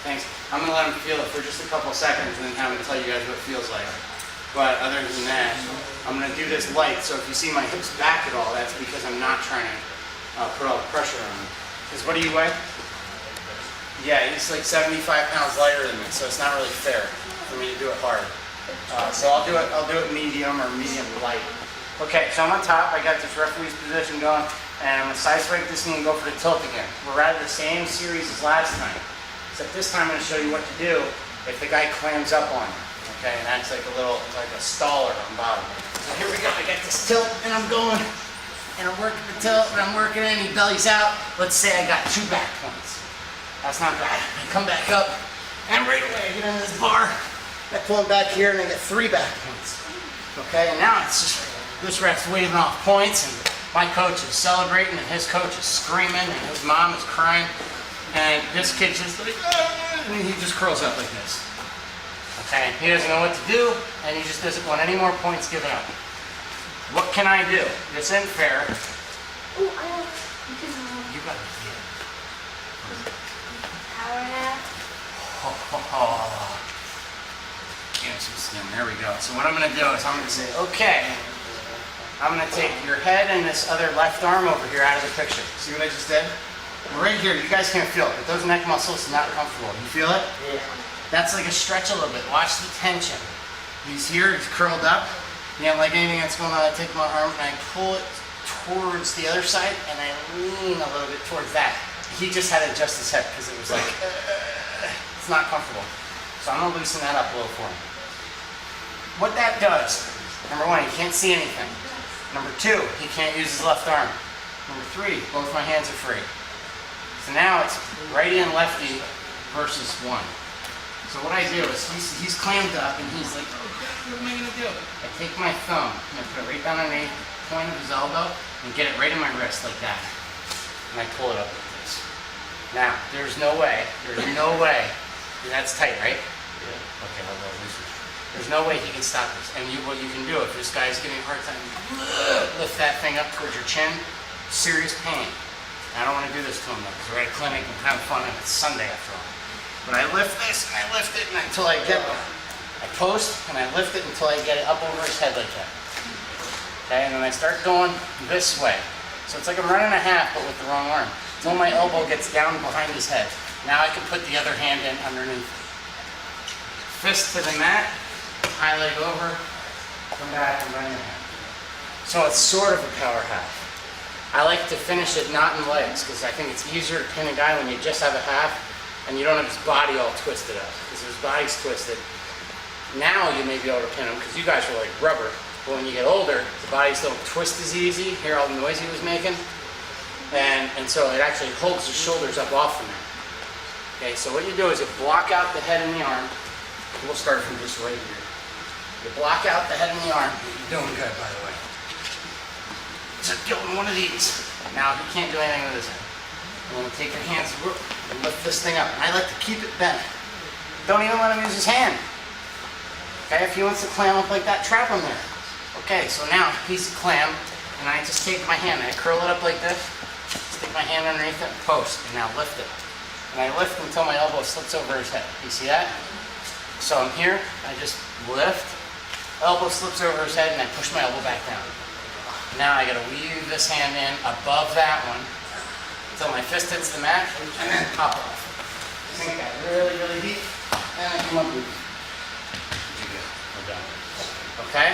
Thanks. I'm going to let him feel it for just a couple seconds and then have him tell you guys what it feels like. But other than that, I'm going to do this light. So if you see my hips back at all, that's because I'm not trying to put all the pressure on him. Because what do you weigh? Yeah, he's like 75 pounds lighter than me, so it's not really fair for me to do it hard. So I'll do it medium or medium light. Okay, so I'm on top. I got this referee's position going, and I'm going to side swipe this knee and go for the tilt again. We're at the same series as last time, except this time I'm going to show you what to do if the guy clams up on you. Okay, and that's like a staller on bottom. So here we go. I got this tilt, and I'm going, and I'm working the tilt, and I'm working it, and he bellies out. Let's say I got 2 back points. That's not bad. I come back up, and right away I get into this bar. I pull him back here, and I get 3 back points. Okay, and now it's just, this ref's waving off points, and my coach is celebrating, and his coach is screaming, and his mom is crying, and this kid's just like, and he just curls up like this. Okay, he doesn't know what to do, and he just doesn't want any more points given up. What can I do? This isn't fair. Oh, You gotta get it. power nap. Give him some skin. There we go. So what I'm going to do is I'm going to say, okay, I'm going to take your head and this other left arm over here out of the picture. See what I just did? Right here, you guys can't feel it, but those neck muscles are not comfortable. You feel it? Yeah. That's like a stretch a little bit. Watch the tension. He's here, he's curled up. You don't like anything that's going on. I take my arm and I pull it towards the other side and I lean a little bit towards that. He just had to adjust his head because it was like, it's not comfortable. So I'm going to loosen that up a little for him. What that does, number 1, he can't see anything. Number 2, he can't use his left arm. Number 3, both my hands are free. So now it's righty and lefty versus 1. So what I do is he's clammed up and he's like, okay, what am I going to do? I take my thumb and I put it right down underneath the point of his elbow and get it right in my wrist like that. And I pull it up like this. Now, there's no way, that's tight, right? Yeah. Okay, I'll go loosen. There's no way he can stop this. And what you can do, if this guy's giving you a hard time, lift that thing up towards your chin, serious pain. I don't want to do this to him though, because we're at a clinic and kind of fun and it's Sunday after all. But I lift this and I lift it until I get it. I post and I lift it until I get it up over his head like that. Okay, and then I start going this way. So it's like I'm running a half, but with the wrong arm. Until my elbow gets down behind his head. Now I can put the other hand in underneath. Fist to the mat, high leg over, come back and run your hand. So it's sort of a power half. I like to finish it not in legs because I think it's easier to pin a guy when you just have a half and you don't have his body all twisted up. Because if his body's twisted, now you may be able to pin him because you guys are like rubber. But when you get older, the bodies don't twist as easy. Hear all the noise he was making? And so it actually holds the shoulders up off from there. Okay, so what you do is you block out the head and the arm. We'll start from just right here. You block out the head and the arm. You're doing good, by the way. Just give him one of these. Now he can't do anything with his head. And then take your hands and lift this thing up. And I like to keep it bent. Don't even let him use his hand. Okay, if he wants to clam up like that, trap him there. Okay, so now he's a clam, and I just take my hand and I curl it up like this. Stick my hand underneath it and post, and now lift it. And I lift until my elbow slips over his head. You see that? So I'm here, I just lift, elbow slips over his head, and I push my elbow back down. Now I gotta weave this hand in above that one until my fist hits the mat, and then pop off. Sink that really, really deep, and I come up with it. We're done. Okay?